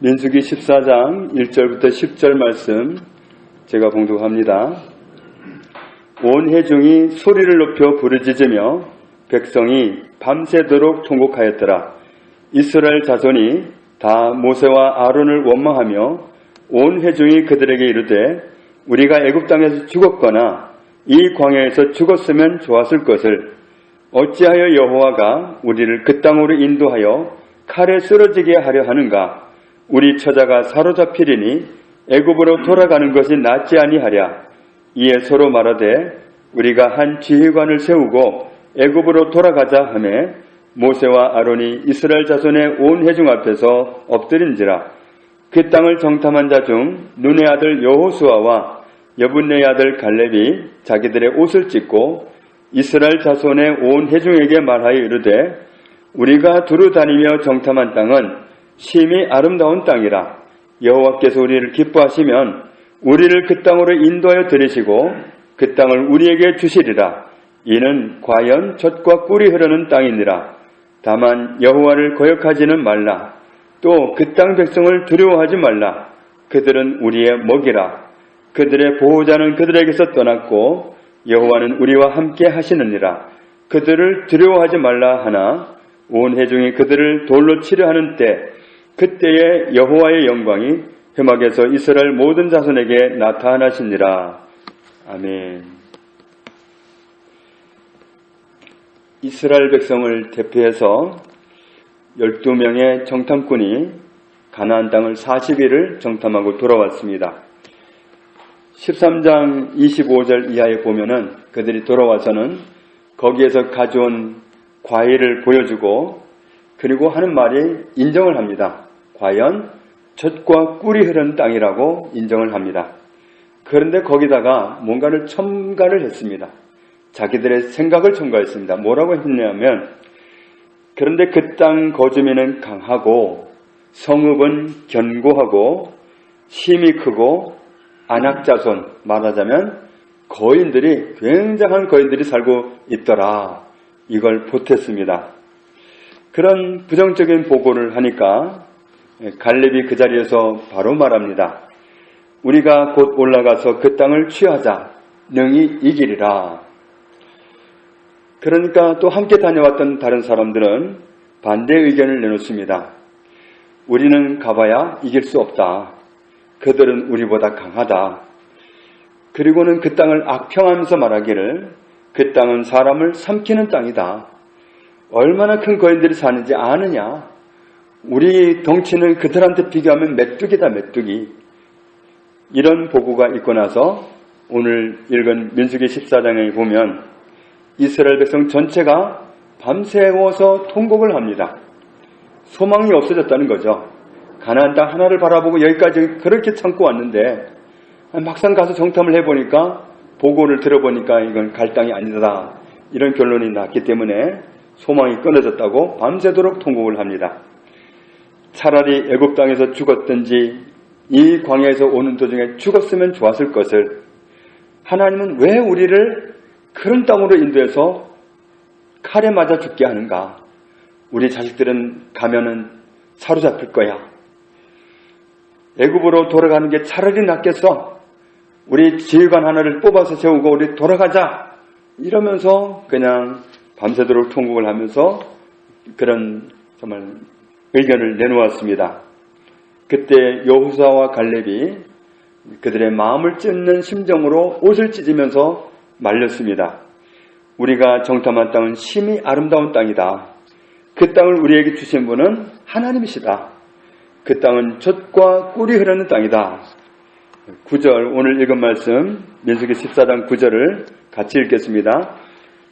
민수기 14장 1절부터 10절 말씀 제가 봉독합니다. 온 회중이 소리를 높여 부르짖으며 백성이 밤새도록 통곡하였더라. 이스라엘 자손이 다 모세와 아론을 원망하며 온 회중이 그들에게 이르되 우리가 애굽 땅에서 죽었거나 이 광야에서 죽었으면 좋았을 것을 어찌하여 여호와가 우리를 그 땅으로 인도하여 칼에 쓰러지게 하려 하는가? 우리 처자가 사로잡히리니 애굽으로 돌아가는 것이 낫지 아니하랴. 이에 서로 말하되 우리가 한 지휘관을 세우고 애굽으로 돌아가자 하매 모세와 아론이 이스라엘 자손의 온 회중 앞에서 엎드린지라. 그 땅을 정탐한 자 중 눈의 아들 여호수아와 여분네의 아들 갈렙이 자기들의 옷을 찢고 이스라엘 자손의 온 회중에게 말하여 이르되 우리가 두루 다니며 정탐한 땅은 심히 아름다운 땅이라. 여호와께서 우리를 기뻐하시면 우리를 그 땅으로 인도하여 들이시고 그 땅을 우리에게 주시리라. 이는 과연 젖과 꿀이 흐르는 땅이니라. 다만 여호와를 거역하지는 말라. 또 그 땅 백성을 두려워하지 말라. 그들은 우리의 먹이라. 그들의 보호자는 그들에게서 떠났고 여호와는 우리와 함께 하시느니라. 그들을 두려워하지 말라 하나 온 회중이 그들을 돌로 치려 하는 때 그때에 여호와의 영광이 회막에서 이스라엘 모든 자손에게 나타나시니라. 아멘. 이스라엘 백성을 대표해서 12명의 정탐꾼이 가나안 땅을 40일을 정탐하고 돌아왔습니다. 13장 25절 이하에 보면은 그들이 돌아와서는 거기에서 가져온 과일을 보여주고 그리고 하는 말이 인정을 합니다. 과연 젖과 꿀이 흐르는 땅이라고 인정을 합니다. 그런데 거기다가 뭔가를 첨가를 했습니다. 자기들의 생각을 첨가했습니다. 뭐라고 했냐면 그런데 그 땅 거주민은 강하고 성읍은 견고하고 힘이 크고 안악자손, 말하자면 거인들이 굉장한 거인들이 살고 있더라. 이걸 보탰습니다. 그런 부정적인 보고를 하니까 갈렙이 그 자리에서 바로 말합니다. 우리가 곧 올라가서 그 땅을 취하자. 능히 이기리라. 그러니까 또 함께 다녀왔던 다른 사람들은 반대 의견을 내놓습니다. 우리는 가봐야 이길 수 없다. 그들은 우리보다 강하다. 그리고는 그 땅을 악평하면서 말하기를 그 땅은 사람을 삼키는 땅이다. 얼마나 큰 거인들이 사는지 아느냐? 우리 덩치는 그들한테 비교하면 메뚜기다, 메뚜기. 이런 보고가 있고 나서 오늘 읽은 민수기 14장에 보면 이스라엘 백성 전체가 밤새워서 통곡을 합니다. 소망이 없어졌다는 거죠. 가나안 땅 하나를 바라보고 여기까지 그렇게 참고 왔는데 막상 가서 정탐을 해보니까 보고를 들어보니까 이건 갈 땅이 아니다. 이런 결론이 났기 때문에 소망이 끊어졌다고 밤새도록 통곡을 합니다. 차라리 애굽 땅에서 죽었든지 이 광야에서 오는 도중에 죽었으면 좋았을 것을 하나님은 왜 우리를 그런 땅으로 인도해서 칼에 맞아 죽게 하는가? 우리 자식들은 가면은 사로잡힐 거야. 애굽으로 돌아가는 게 차라리 낫겠어. 우리 지휘관 하나를 뽑아서 세우고 우리 돌아가자. 이러면서 그냥 밤새도록 통곡을 하면서 그런 정말 의견을 내놓았습니다. 그때 여호수아와 갈렙이 그들의 마음을 찢는 심정으로 옷을 찢으면서 말렸습니다. 우리가 정탐한 땅은 심히 아름다운 땅이다. 그 땅을 우리에게 주신 분은 하나님이시다. 그 땅은 젖과 꿀이 흐르는 땅이다. 9절 오늘 읽은 말씀 민수기 14장 9절을 같이 읽겠습니다.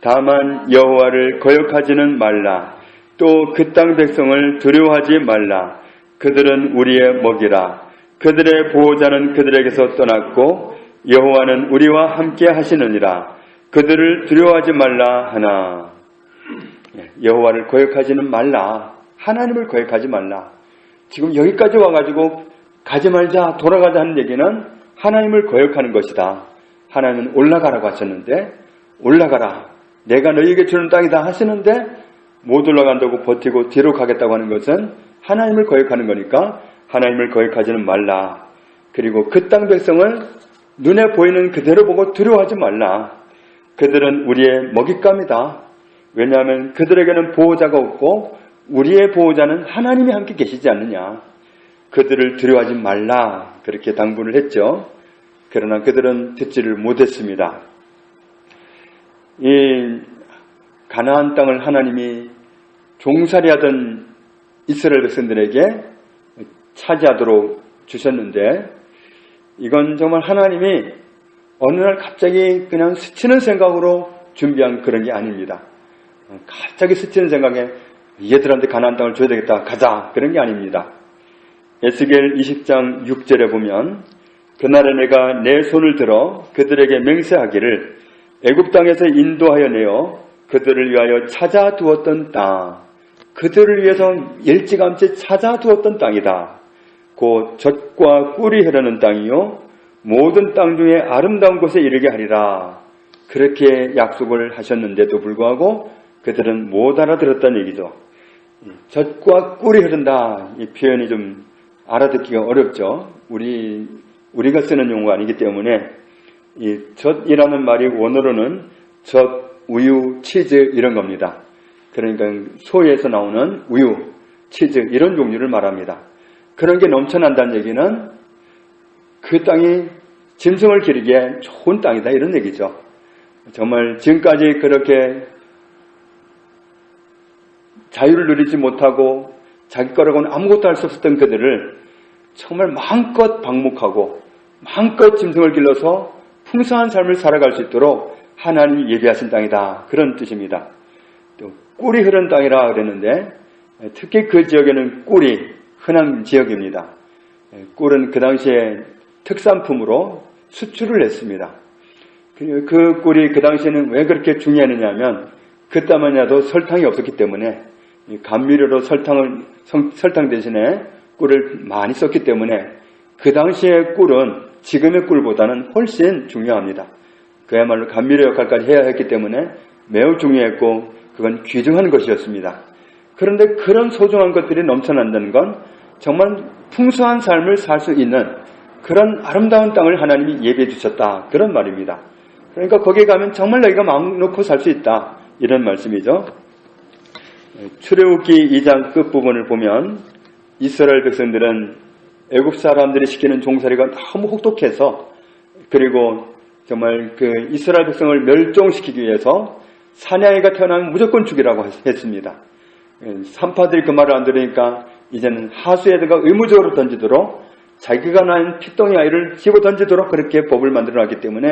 다만 여호와를 거역하지는 말라. 또 그 땅 백성을 두려워하지 말라. 그들은 우리의 먹이라. 그들의 보호자는 그들에게서 떠났고 여호와는 우리와 함께 하시느니라. 그들을 두려워하지 말라 하나. 여호와를 거역하지는 말라. 하나님을 거역하지 말라. 지금 여기까지 와가지고 가지 말자 돌아가자 하는 얘기는 하나님을 거역하는 것이다. 하나님은 올라가라고 하셨는데 올라가라. 내가 너희에게 주는 땅이다 하시는데 못 올라간다고 버티고 뒤로 가겠다고 하는 것은 하나님을 거역하는 거니까 하나님을 거역하지는 말라. 그리고 그 땅 백성을 눈에 보이는 그대로 보고 두려워하지 말라. 그들은 우리의 먹잇감이다. 왜냐하면 그들에게는 보호자가 없고 우리의 보호자는 하나님이 함께 계시지 않느냐. 그들을 두려워하지 말라. 그렇게 당부를 했죠. 그러나 그들은 듣지를 못했습니다. 이 가나안 땅을 하나님이 종살이하던 이스라엘 백성들에게 차지하도록 주셨는데 이건 정말 하나님이 어느 날 갑자기 그냥 스치는 생각으로 준비한 그런 게 아닙니다. 갑자기 스치는 생각에 얘들한테 가나안 땅을 줘야 되겠다. 가자. 그런 게 아닙니다. 에스겔 20장 6절에 보면 그날에 내가 내 손을 들어 그들에게 맹세하기를 애굽 땅에서 인도하여 내어 그들을 위하여 찾아두었던 땅, 그들을 위해서 일찌감치 찾아두었던 땅이다. 곧 젖과 꿀이 흐르는 땅이요 모든 땅 중에 아름다운 곳에 이르게 하리라. 그렇게 약속을 하셨는데도 불구하고 그들은 못 알아들었다는 얘기죠. 젖과 꿀이 흐른다. 이 표현이 좀 알아듣기가 어렵죠. 우리가 쓰는 용어가 아니기 때문에 이 젖이라는 말이 원어로는 젖, 우유, 치즈 이런 겁니다. 그러니까 소에서 나오는 우유, 치즈 이런 종류를 말합니다. 그런 게 넘쳐난다는 얘기는 그 땅이 짐승을 기르기에 좋은 땅이다 이런 얘기죠. 정말 지금까지 그렇게 자유를 누리지 못하고 자기 거라고는 아무것도 할 수 없었던 그들을 정말 마음껏 방목하고 마음껏 짐승을 길러서 풍성한 삶을 살아갈 수 있도록 하나님이 예비하신 땅이다. 그런 뜻입니다. 또 꿀이 흐른 땅이라 그랬는데 특히 그 지역에는 꿀이 흔한 지역입니다. 꿀은 그 당시에 특산품으로 수출을 했습니다. 그 꿀이 그 당시에는 왜 그렇게 중요했느냐 하면 그때만 해도 설탕이 없었기 때문에 감미료로 설탕 대신에 꿀을 많이 썼기 때문에 그 당시의 꿀은 지금의 꿀보다는 훨씬 중요합니다. 그야말로 감미료 역할까지 해야 했기 때문에 매우 중요했고 그건 귀중한 것이었습니다. 그런데 그런 소중한 것들이 넘쳐난다는 건 정말 풍성한 삶을 살 수 있는 그런 아름다운 땅을 하나님이 예비해 주셨다. 그런 말입니다. 그러니까 거기에 가면 정말 너희가 마음 놓고 살 수 있다. 이런 말씀이죠. 출애굽기 2장 끝부분을 보면 이스라엘 백성들은 애굽 사람들이 시키는 종살이가 너무 혹독해서 그리고 정말 그 이스라엘 백성을 멸종시키기 위해서 사냥이가 태어나면 무조건 죽이라고 했습니다. 산파들이 그 말을 안 들으니까 이제는 하수에다가 의무적으로 던지도록 자기가 낳은 피덩이 아이를 집어 던지도록 그렇게 법을 만들어놨기 때문에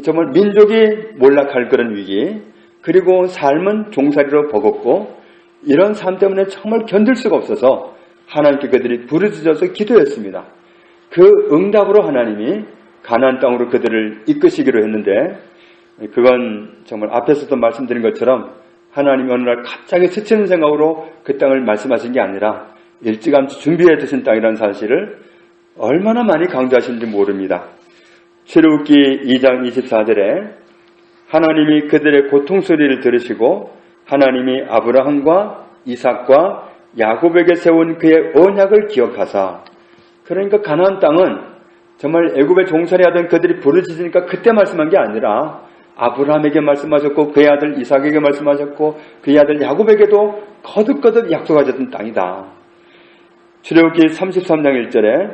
정말 민족이 몰락할 그런 위기 그리고 삶은 종살이로 버겁고 이런 삶 때문에 정말 견딜 수가 없어서 하나님께 그들이 부르짖어서 기도했습니다. 그 응답으로 하나님이 가나안 땅으로 그들을 이끄시기로 했는데 그건 정말 앞에서도 말씀드린 것처럼 하나님이 어느 날 갑자기 스치는 생각으로 그 땅을 말씀하신 게 아니라 일찌감치 준비해 두신 땅이라는 사실을 얼마나 많이 강조하시는지 모릅니다. 출애굽기 2장 24절에 하나님이 그들의 고통 소리를 들으시고 하나님이 아브라함과 이삭과 야곱에게 세운 그의 언약을 기억하사 그러니까 가나안 땅은 정말 애굽에 종살이하던 그들이 부르짖으니까 그때 말씀한 게 아니라 아브라함에게 말씀하셨고 그의 아들 이삭에게 말씀하셨고 그의 아들 야곱에게도 거듭거듭 약속하셨던 땅이다. 출애굽기 33장 1절에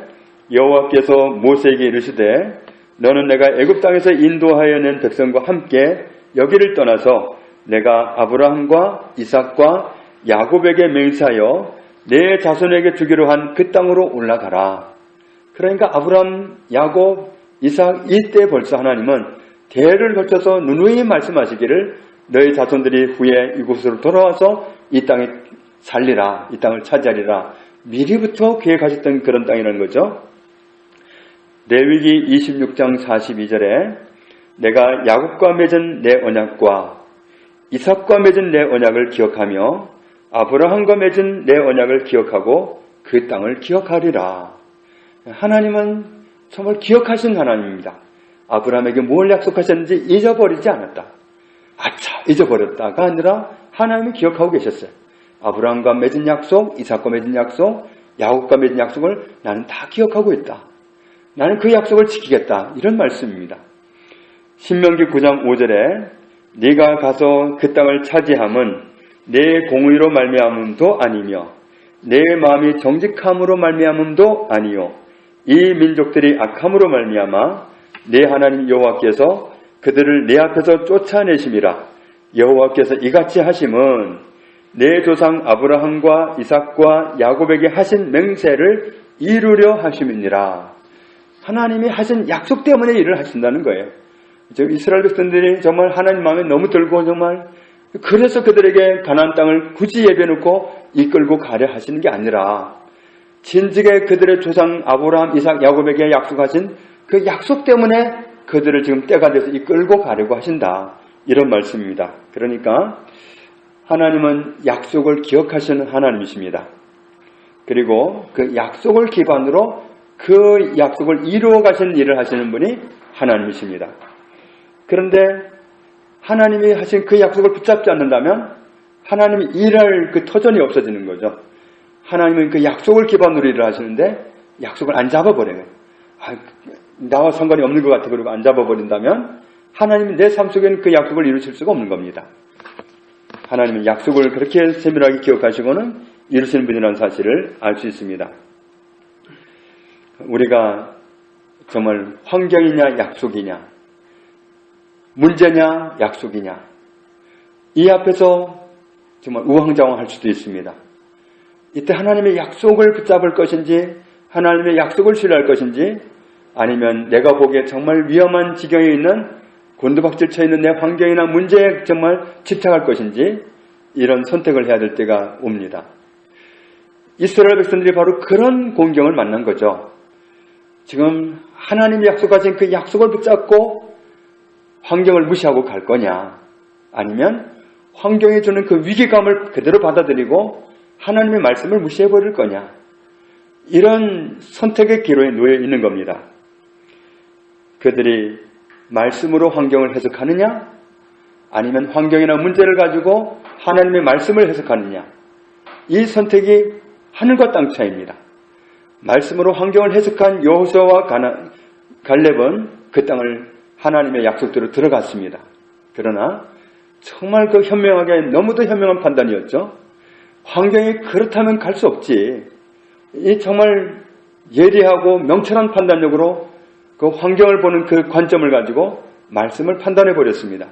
여호와께서 모세에게 이르시되 너는 내가 애굽 땅에서 인도하여 낸 백성과 함께 여기를 떠나서 내가 아브라함과 이삭과 야곱에게 맹세하여 내 자손에게 주기로 한 그 땅으로 올라가라. 그러니까 아브라함, 야곱, 이삭 이때 벌써 하나님은 대를 거쳐서 누누이 말씀하시기를 너희 자손들이 후에 이곳으로 돌아와서 이 땅에 살리라, 이 땅을 차지하리라 미리부터 계획하셨던 그런 땅이라는 거죠. 레위기 26장 42절에 내가 야곱과 맺은 내 언약과 이삭과 맺은 내 언약을 기억하며 아브라함과 맺은 내 언약을 기억하고 그 땅을 기억하리라. 하나님은 정말 기억하신 하나님입니다. 아브라함에게 뭘 약속하셨는지 잊어버리지 않았다. 아차 잊어버렸다가 아니라 하나님이 기억하고 계셨어요. 아브라함과 맺은 약속, 이삭과 맺은 약속, 야곱과 맺은 약속을 나는 다 기억하고 있다. 나는 그 약속을 지키겠다. 이런 말씀입니다. 신명기 9장 5절에 네가 가서 그 땅을 차지함은 내 공의로 말미암음도 아니며 내 마음이 정직함으로 말미암음도 아니요 이 민족들이 악함으로 말미암아 내 하나님 여호와께서 그들을 내 앞에서 쫓아내심이라. 여호와께서 이같이 하심은 내 조상 아브라함과 이삭과 야곱에게 하신 맹세를 이루려 하심이니라. 하나님이 하신 약속 때문에 일을 하신다는 거예요. 이스라엘 백성들이 정말 하나님 마음에 너무 들고 정말 그래서 그들에게 가나안 땅을 굳이 예배놓고 이끌고 가려 하시는 게 아니라 진즉에 그들의 조상 아브라함, 이삭, 야곱에게 약속하신 그 약속 때문에 그들을 지금 때가 돼서 이끌고 가려고 하신다. 이런 말씀입니다. 그러니까 하나님은 약속을 기억하시는 하나님이십니다. 그리고 그 약속을 기반으로 그 약속을 이루어 가시는 일을 하시는 분이 하나님이십니다. 그런데 하나님이 하신 그 약속을 붙잡지 않는다면 하나님이 일할 그 터전이 없어지는 거죠. 하나님은 그 약속을 기반으로 일을 하시는데 약속을 안 잡아버려요. 나와 상관이 없는 것 같아 그러고 안 잡아버린다면 하나님은 내 삶 속에는 그 약속을 이루실 수가 없는 겁니다. 하나님은 약속을 그렇게 세밀하게 기억하시고는 이루시는 분이라는 사실을 알 수 있습니다. 우리가 정말 환경이냐 약속이냐 문제냐 약속이냐 이 앞에서 정말 우왕좌왕할 수도 있습니다. 이때 하나님의 약속을 붙잡을 것인지 하나님의 약속을 신뢰할 것인지 아니면 내가 보기에 정말 위험한 지경에 있는 곤두박질 쳐 있는 내 환경이나 문제에 정말 집착할 것인지 이런 선택을 해야 될 때가 옵니다. 이스라엘 백성들이 바로 그런 공경을 만난 거죠. 지금 하나님이 약속하신 그 약속을 붙잡고 환경을 무시하고 갈 거냐 아니면 환경이 주는 그 위기감을 그대로 받아들이고 하나님의 말씀을 무시해버릴 거냐 이런 선택의 기로에 놓여 있는 겁니다. 그들이 말씀으로 환경을 해석하느냐 아니면 환경이나 문제를 가지고 하나님의 말씀을 해석하느냐 이 선택이 하늘과 땅 차이입니다. 말씀으로 환경을 해석한 여호수아와 갈렙은 그 땅을 하나님의 약속대로 들어갔습니다. 그러나 정말 그 현명하게 너무도 현명한 판단이었죠. 환경이 그렇다면 갈 수 없지. 이 정말 예리하고 명철한 판단력으로 그 환경을 보는 그 관점을 가지고 말씀을 판단해 버렸습니다.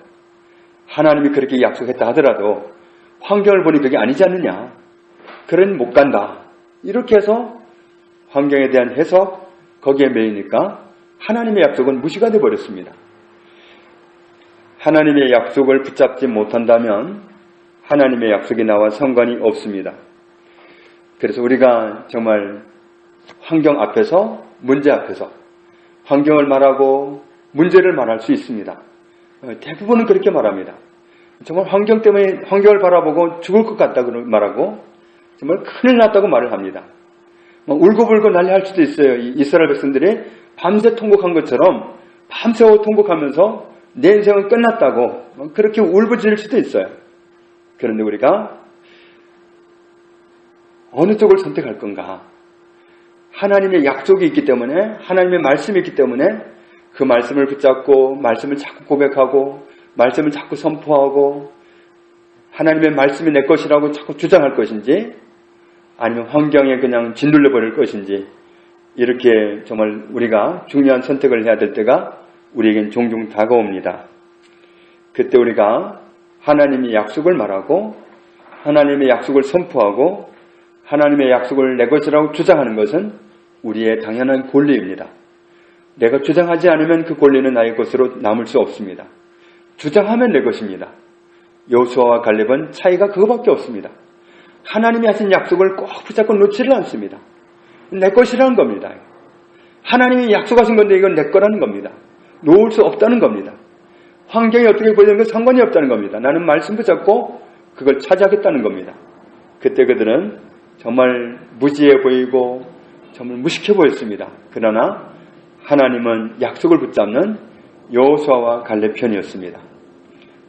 하나님이 그렇게 약속했다 하더라도 환경을 보니 그게 아니지 않느냐. 그러니 못 간다. 이렇게 해서 환경에 대한 해석 거기에 매이니까 하나님의 약속은 무시가 되어 버렸습니다. 하나님의 약속을 붙잡지 못한다면 하나님의 약속이 나와 상관이 없습니다. 그래서 우리가 정말 환경 앞에서 문제 앞에서 환경을 말하고 문제를 말할 수 있습니다. 대부분은 그렇게 말합니다. 정말 환경 때문에 환경을 바라보고 죽을 것 같다고 말하고 정말 큰일 났다고 말을 합니다. 울고불고 난리할 수도 있어요. 이스라엘 백성들이 밤새 통곡한 것처럼 밤새워 통곡하면서 내 인생은 끝났다고 그렇게 울부짖을 수도 있어요. 그런데 우리가 어느 쪽을 선택할 건가? 하나님의 약속이 있기 때문에 하나님의 말씀이 있기 때문에 그 말씀을 붙잡고 말씀을 자꾸 고백하고 말씀을 자꾸 선포하고 하나님의 말씀이 내 것이라고 자꾸 주장할 것인지 아니면 환경에 그냥 짓눌려 버릴 것인지 이렇게 정말 우리가 중요한 선택을 해야 될 때가 우리에겐 종종 다가옵니다. 그때 우리가 하나님의 약속을 말하고 하나님의 약속을 선포하고 하나님의 약속을 내 것이라고 주장하는 것은 우리의 당연한 권리입니다. 내가 주장하지 않으면 그 권리는 나의 것으로 남을 수 없습니다. 주장하면 내 것입니다. 여호수아와 갈렙은 차이가 그거밖에 없습니다. 하나님이 하신 약속을 꼭 붙잡고 놓지를 않습니다. 내 것이라는 겁니다. 하나님이 약속하신 건데 이건 내 거라는 겁니다. 놓을 수 없다는 겁니다. 환경이 어떻게 보이는 건 상관이 없다는 겁니다. 나는 말씀 붙잡고 그걸 차지하겠다는 겁니다. 그때 그들은 정말 무지해 보이고 정말 무식해 보였습니다. 그러나 하나님은 약속을 붙잡는 여호수아와 갈렙 편이었습니다.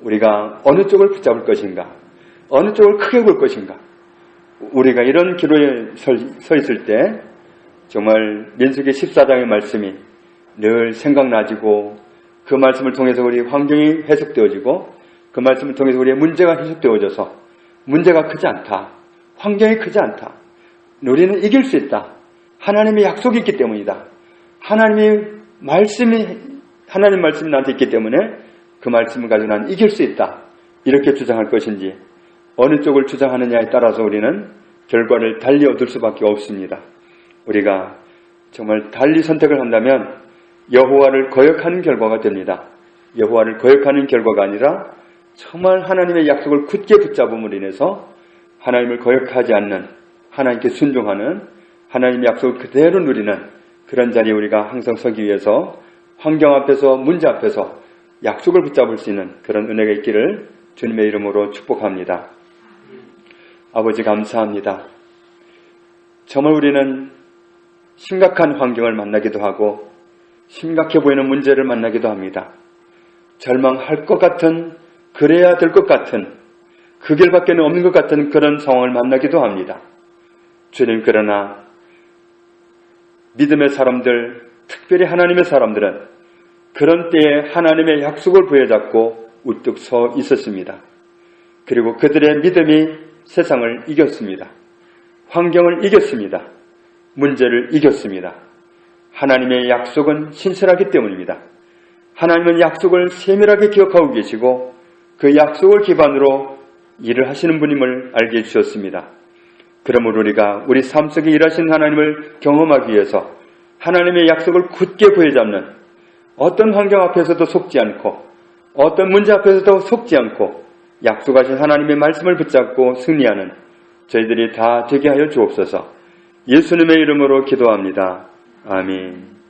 우리가 어느 쪽을 붙잡을 것인가? 어느 쪽을 크게 볼 것인가? 우리가 이런 기로에 서 있을 때 정말 민수기 14장의 말씀이 늘 생각나지고 그 말씀을 통해서 우리 환경이 해석되어지고 그 말씀을 통해서 우리의 문제가 해석되어져서 문제가 크지 않다. 환경이 크지 않다. 우리는 이길 수 있다. 하나님의 약속이 있기 때문이다. 하나님 말씀이 나한테 있기 때문에 그 말씀을 가지고 나는 이길 수 있다. 이렇게 주장할 것인지 어느 쪽을 주장하느냐에 따라서 우리는 결과를 달리 얻을 수밖에 없습니다. 우리가 정말 달리 선택을 한다면 여호와를 거역하는 결과가 됩니다. 여호와를 거역하는 결과가 아니라 정말 하나님의 약속을 굳게 붙잡음으로 인해서 하나님을 거역하지 않는, 하나님께 순종하는, 하나님의 약속을 그대로 누리는 그런 자리에 우리가 항상 서기 위해서 환경 앞에서, 문제 앞에서 약속을 붙잡을 수 있는 그런 은혜가 있기를 주님의 이름으로 축복합니다. 아버지 감사합니다. 정말 우리는 심각한 환경을 만나기도 하고 심각해 보이는 문제를 만나기도 합니다. 절망할 것 같은, 그래야 될 것 같은, 그 길밖에 없는 것 같은 그런 상황을 만나기도 합니다. 주님, 그러나 믿음의 사람들, 특별히 하나님의 사람들은 그런 때에 하나님의 약속을 부여잡고 우뚝 서 있었습니다. 그리고 그들의 믿음이 세상을 이겼습니다. 환경을 이겼습니다. 문제를 이겼습니다. 하나님의 약속은 신실하기 때문입니다. 하나님은 약속을 세밀하게 기억하고 계시고 그 약속을 기반으로 일을 하시는 분임을 알게 해주셨습니다. 그러므로 우리가 우리 삶 속에 일하신 하나님을 경험하기 위해서 하나님의 약속을 굳게 부여잡는, 어떤 환경 앞에서도 속지 않고 어떤 문제 앞에서도 속지 않고 약속하신 하나님의 말씀을 붙잡고 승리하는 저희들이 다 되게 하여 주옵소서. 예수님의 이름으로 기도합니다. 아멘.